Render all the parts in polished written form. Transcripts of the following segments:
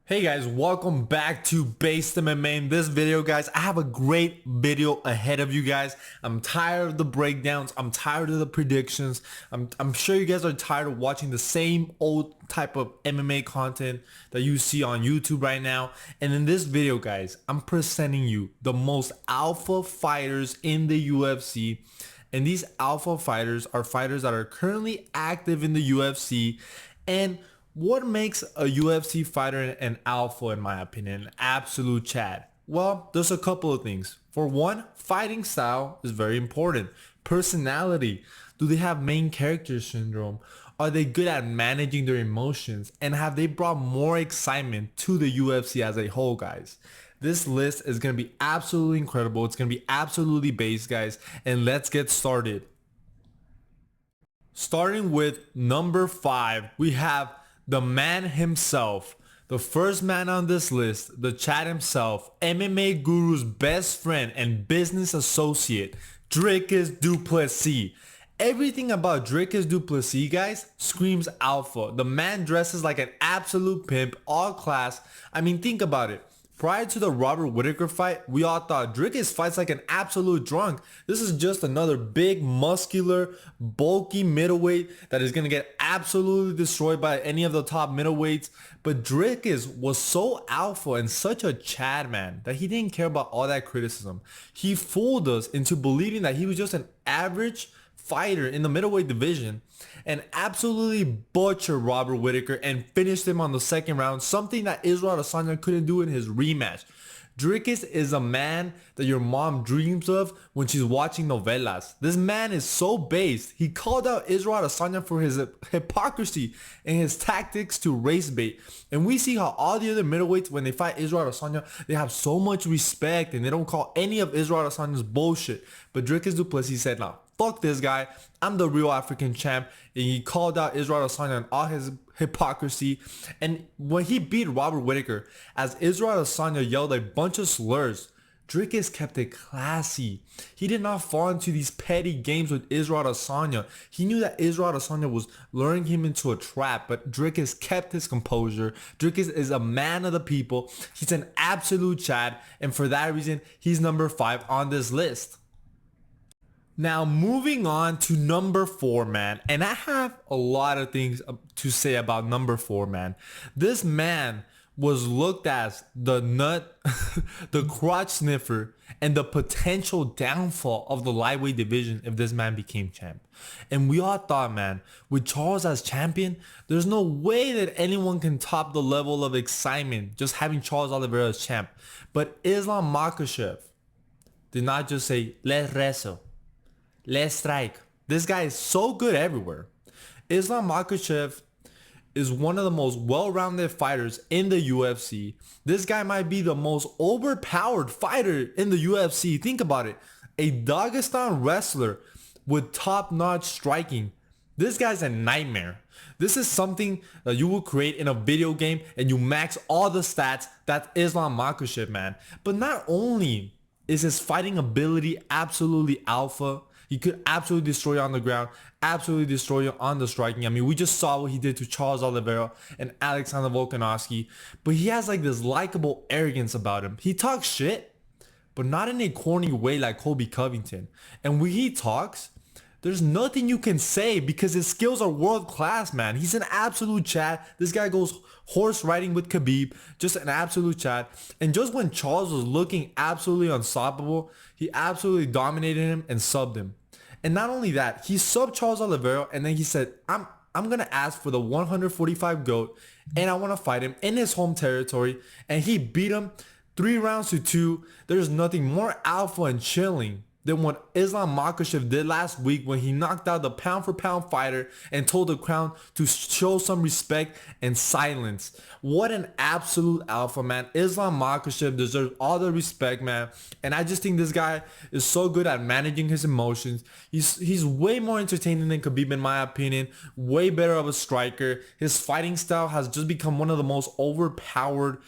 Hey guys, welcome back to Based MMA. In this video, guys, I have a great video ahead of you guys. I'm tired of the breakdowns. I'm tired of the predictions. I'm sure you guys are tired of watching the same old type of MMA content that you see on YouTube right now. And in this video, guys, I'm presenting you the most alpha fighters in the UFC. And these alpha fighters are fighters that are currently active in the UFC. And what makes a UFC fighter an alpha, in my opinion, an absolute Chad? Well, there's a couple of things. For one, fighting style is very important. Personality. Do they have main character syndrome? Are they good at managing their emotions? And have they brought more excitement to the UFC as a whole, guys? This list is going to be absolutely incredible. It's going to be absolutely based, guys. And let's get started. Starting with number 5, we have the man himself, the first man on this list, the Chad himself, MMA Guru's best friend and business associate, Dricus du Plessis. Everything about Dricus du Plessis, guys, screams alpha. The man dresses like an absolute pimp, all class. I mean, think about it. Prior to the Robert Whittaker fight, we all thought Dricus fights like an absolute drunk. This is just another big, muscular, bulky middleweight that is going to get absolutely destroyed by any of the top middleweights. But Dricus was so alpha and such a Chad, man, that he didn't care about all that criticism. He fooled us into believing that he was just an average fighter in the middleweight division and absolutely butchered Robert Whittaker and finished him on the second round, something that Israel Adesanya couldn't do in his rematch. Dricus is a man that your mom dreams of when she's watching novelas. This man is so based. He called out Israel Adesanya for his hypocrisy and his tactics to race bait. And we see how all the other middleweights, when they fight Israel Adesanya, they have so much respect and they don't call any of Israel Adesanya's bullshit. But Dricus du Plessis said, nah, fuck this guy. I'm the real African champ. And he called out Israel Adesanya and all his hypocrisy. And when he beat Robert Whittaker, as Israel Adesanya yelled a bunch of slurs, Dricus kept it classy. He did not fall into these petty games with Israel Adesanya. He knew that Israel Adesanya was luring him into a trap, but Dricus kept his composure. Dricus is a man of the people. He's an absolute Chad, and for that reason, he's number 5 on this list. Now, moving on to number 4, man. And I have a lot of things to say about number 4, man. This man was looked as the nut, the crotch sniffer, and the potential downfall of the lightweight division if this man became champ. And we all thought, man, with Charles as champion, there's no way that anyone can top the level of excitement just having Charles Oliveira as champ. But Islam Makhachev did not just say, let's wrestle. Let's strike. This guy is so good everywhere. Islam Makhachev is one of the most well-rounded fighters in the UFC. This guy might be the most overpowered fighter in the UFC. Think about it. A Dagestan wrestler with top-notch striking. This guy's a nightmare. This is something that you will create in a video game and you max all the stats. That's Islam Makhachev, man. But not only is his fighting ability absolutely alpha, he could absolutely destroy you on the ground, absolutely destroy you on the striking. I mean, we just saw what he did to Charles Oliveira and Alexander Volkanovski. But he has like this likable arrogance about him. He talks shit, but not in a corny way like Colby Covington. And when he talks, there's nothing you can say because his skills are world class, man. He's an absolute Chad. This guy goes horse riding with Khabib, just an absolute Chad. And just when Charles was looking absolutely unstoppable, he absolutely dominated him and subbed him. And not only that, he subbed Charles Oliveira and then he said, I'm gonna ask for the 145 GOAT and I want to fight him in his home territory. And he beat him 3 rounds to 2. There's nothing more alpha and chilling than what Islam Makhachev did last week when he knocked out the pound-for-pound fighter and told the crowd to show some respect and silence. What an absolute alpha, man. Islam Makhachev deserves all the respect, man. And I just think this guy is so good at managing his emotions. He's way more entertaining than Khabib, in my opinion. Way better of a striker. His fighting style has just become one of the most overpowered.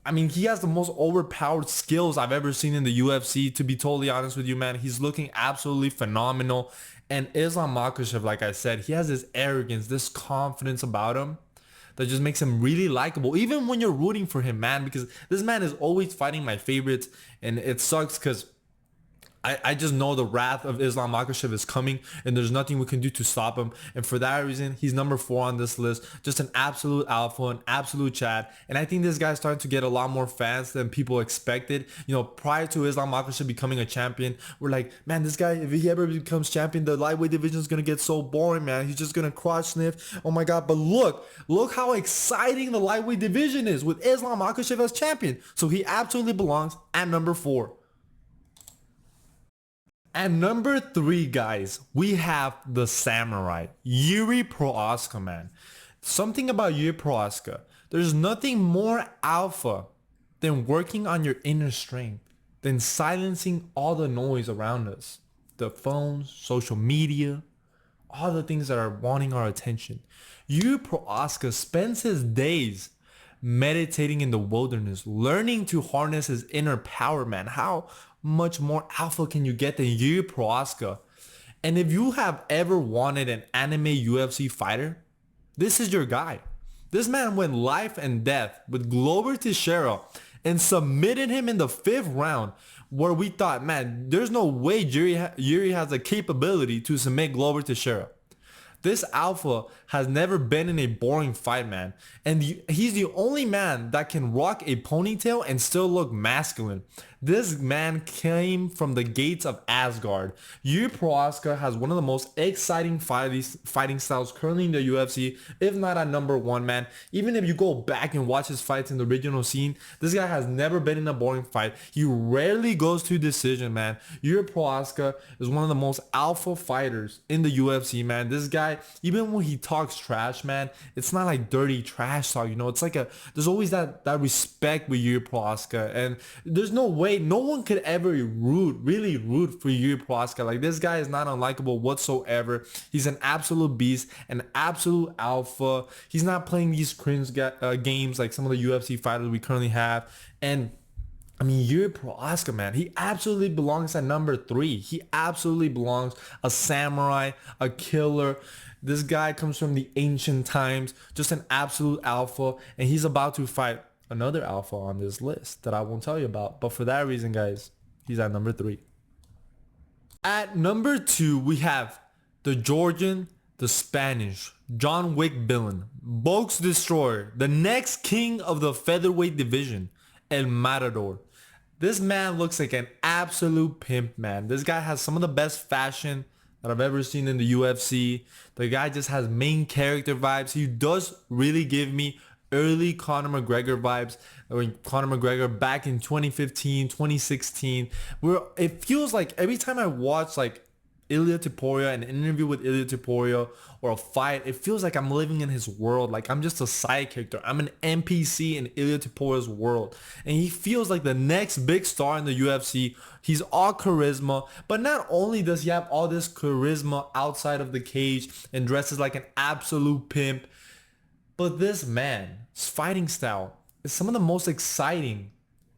I mean, he has the most overpowered skills I've ever seen in the UFC, to be totally honest with you, man. He's looking absolutely phenomenal. And Islam Makhachev, like I said, he has this arrogance, this confidence about him that just makes him really likable, even when you're rooting for him, man, because this man is always fighting my favorites, and it sucks because I just know the wrath of Islam Makhachev is coming, and there's nothing we can do to stop him. And for that reason, he's number 4 on this list. Just an absolute alpha, an absolute Chad. And I think this guy's starting to get a lot more fans than people expected. You know, prior to Islam Makhachev becoming a champion, we're like, man, this guy, if he ever becomes champion, the lightweight division is going to get so boring, man. He's just going to crotch sniff. Oh my God. But look how exciting the lightweight division is with Islam Makhachev as champion. So he absolutely belongs at number 4. At number 3, guys, we have the samurai, Jiri Prochazka, man. Something about Jiri Prochazka. There's nothing more alpha than working on your inner strength, than silencing all the noise around us. The phones, social media, all the things that are wanting our attention. Jiri Prochazka spends his days meditating in the wilderness, learning to harness his inner power, man. How much more alpha can you get than Jiri Prochazka? And if you have ever wanted an anime UFC fighter, this is your guy. This man went life and death with Glover Teixeira and submitted him in the 5th round, where we thought, man, there's no way Jiri has the capability to submit Glover Teixeira. This alpha has never been in a boring fight, man. And he's the only man that can rock a ponytail and still look masculine. This man came from the gates of Asgard. Jiri Prochazka has one of the most exciting fighting styles currently in the UFC, if not at number 1, man. Even if you go back and watch his fights in the original scene, this guy has never been in a boring fight. He rarely goes to decision, man. Jiri Prochazka is one of the most alpha fighters in the UFC, man. This guy, even when he talks trash, man, it's not like dirty trash talk, you know. It's like there's always that respect with Jiri Prochazka, and there's no way no one could ever really root for Jiri Prochazka. Like, this guy is not unlikable whatsoever. He's an absolute beast, an absolute alpha. He's not playing these cringe games like some of the UFC fighters we currently have. And I mean, Jiri Prochazka, man, he absolutely belongs at number 3. He absolutely belongs. A samurai, a killer. This guy comes from the ancient times, just an absolute alpha, and he's about to fight another alpha on this list that I won't tell you about. But for that reason, guys, he's at number 3. At number 2, we have the Georgian, the Spanish, John Wick villain, Bulk's Destroyer, the next king of the featherweight division, El Matador. This man looks like an absolute pimp, man. This guy has some of the best fashion that I've ever seen in the UFC. The guy just has main character vibes. He does really give me early Conor McGregor vibes. When Conor McGregor back in 2015, 2016, where it feels like every time I watch like Ilia Topuria, an interview with Ilia Topuria, or a fight, it feels like I'm living in his world. Like I'm just a side character. I'm an NPC in Ilia Topuria's world. And he feels like the next big star in the UFC. He's all charisma. But not only does he have all this charisma outside of the cage and dresses like an absolute pimp, but this man's fighting style is some of the most exciting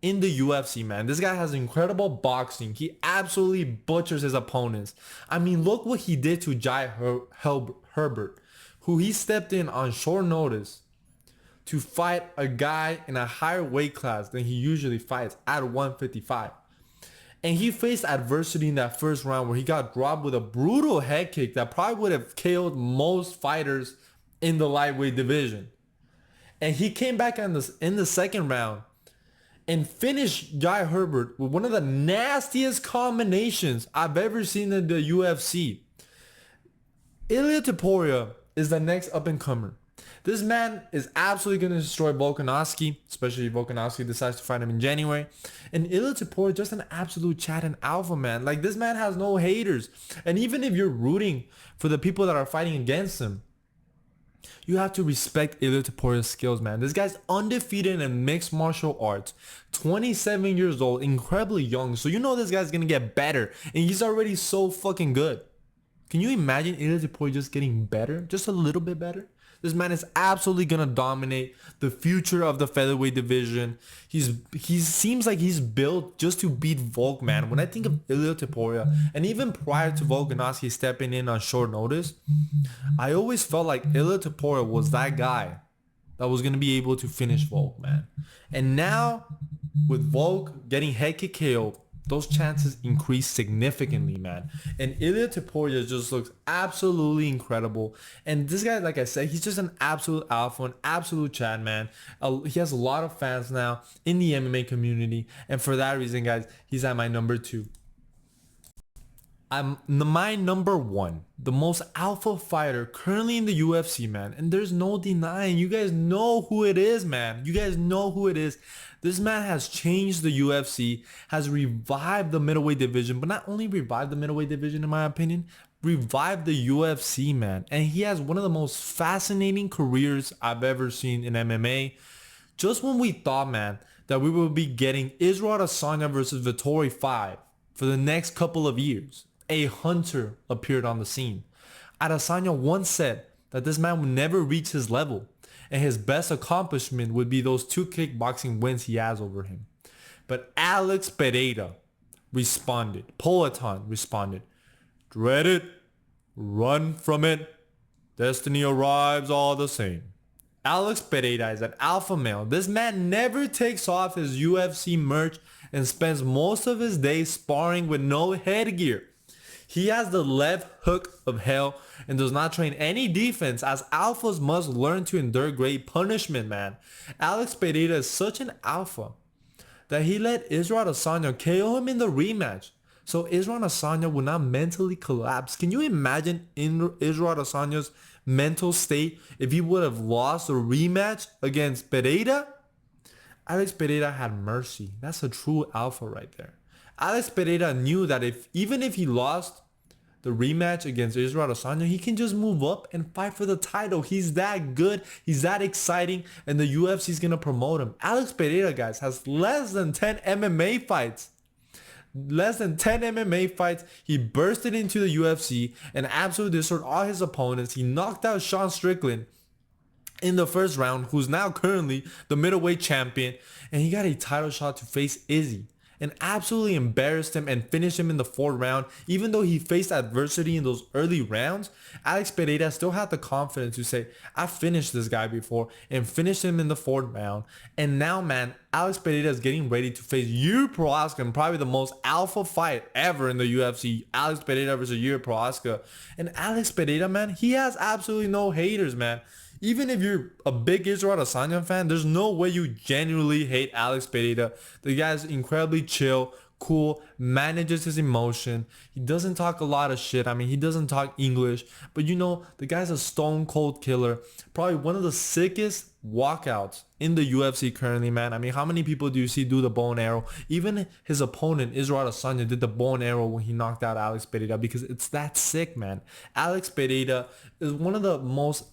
in the UFC, man. This guy has incredible boxing. He absolutely butchers his opponents. I mean, look what he did to Jai Herbert, who he stepped in on short notice to fight a guy in a higher weight class than he usually fights at 155. And he faced adversity in that first round where he got dropped with a brutal head kick that probably would have killed most fighters in the lightweight division. And he came back in the second round and finished Jai Herbert with one of the nastiest combinations I've ever seen in the UFC. Ilia Topuria is the next up-and-comer. This man is absolutely going to destroy Volkanovski, especially if Volkanovski decides to fight him in January. And Ilia Topuria is just an absolute chat and alpha, man. Like, this man has no haters. And even if you're rooting for the people that are fighting against him, you have to respect Ilia Topuria's skills, man. This guy's undefeated in mixed martial arts, 27 years old, incredibly young. So you know this guy's going to get better. And he's already so fucking good. Can you imagine Ilia Topuria just getting better? Just a little bit better? This man is absolutely going to dominate the future of the featherweight division. He seems like he's built just to beat Volk, man. When I think of Ilia Topuria, and even prior to Volkanovski stepping in on short notice, I always felt like Ilia Topuria was that guy that was going to be able to finish Volk, man. And now, with Volk getting head kick KO, those chances increase significantly, man. And Ilia Topuria just looks absolutely incredible. And this guy, like I said, he's just an absolute alpha, an absolute Chad, man. He has a lot of fans now in the MMA community. And for that reason, guys, he's at my number 2. My number 1, the most alpha fighter currently in the UFC, man. And there's no denying. You guys know who it is, man. You guys know who it is. This man has changed the UFC, has revived the middleweight division, but not only revived the middleweight division, in my opinion, revived the UFC, man. And he has one of the most fascinating careers I've ever seen in MMA. Just when we thought, man, that we would be getting Israel Adesanya versus Vettori 5 for the next couple of years, a hunter appeared on the scene. Adesanya once said that this man would never reach his level, and his best accomplishment would be those 2 kickboxing wins he has over him. But Alex Pereira responded. Poatan responded, dread it, run from it, destiny arrives all the same. Alex Pereira is an alpha male. This man never takes off his UFC merch and spends most of his days sparring with no headgear. He has the left hook of hell and does not train any defense, as alphas must learn to endure great punishment, man. Alex Pereira is such an alpha that he let Israel Adesanya KO him in the rematch, so Israel Adesanya would not mentally collapse. Can you imagine Israel Adesanya's mental state if he would have lost the rematch against Pereira? Alex Pereira had mercy. That's a true alpha right there. Alex Pereira knew that even if he lost the rematch against Israel Adesanya, he can just move up and fight for the title. He's that good. He's that exciting. And the UFC is going to promote him. Alex Pereira, guys, has less than 10 MMA fights. Less than 10 MMA fights. He bursted into the UFC and absolutely destroyed all his opponents. He knocked out Sean Strickland in the first round, who's now currently the middleweight champion. And he got a title shot to face Izzy, and absolutely embarrassed him and finished him in the 4th round. Even though he faced adversity in those early rounds, Alex Pereira still had the confidence to say, I finished this guy before, and finished him in the 4th round. And now, man, Alex Pereira is getting ready to face Jiri Prochazka in probably the most alpha fight ever in the UFC. Alex Pereira versus Jiri Prochazka. And Alex Pereira, man, he has absolutely no haters, man. Even if you're a big Israel Adesanya fan, there's no way you genuinely hate Alex Pereira. The guy's incredibly chill, cool, manages his emotion. He doesn't talk a lot of shit. I mean, he doesn't talk English, but you know, the guy's a stone cold killer. Probably one of the sickest walkouts in the UFC currently, man. I mean, how many people do you see do the bow and arrow? Even his opponent, Israel Adesanya, did the bow and arrow when he knocked out Alex Pereira, because it's that sick, man. Alex Pereira is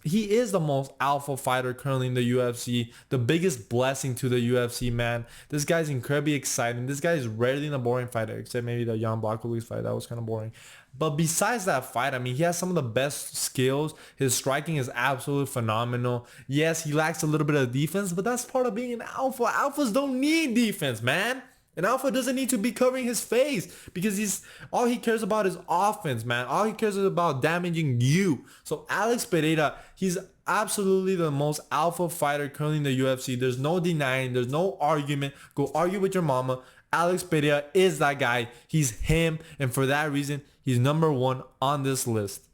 he is the most alpha fighter currently in the UFC. The biggest blessing to the UFC, man. This guy's incredibly exciting. This guy is rarely in a boring fighter, except maybe the Jan Blachowicz fight. That was kind of boring. But besides that fight, I mean, he has some of the best skills. His striking is absolutely phenomenal. Yes, he lacks a little bit of defense, but that's part of being an alpha. Alphas don't need defense, man. An alpha doesn't need to be covering his face, because all he cares about is offense, man. All he cares is about damaging you. So Alex Pereira, he's absolutely the most alpha fighter currently in the UFC. There's no denying. There's no argument. Go argue with your mama. Alex Pereira is that guy. He's him. And for that reason, he's number 1 on this list.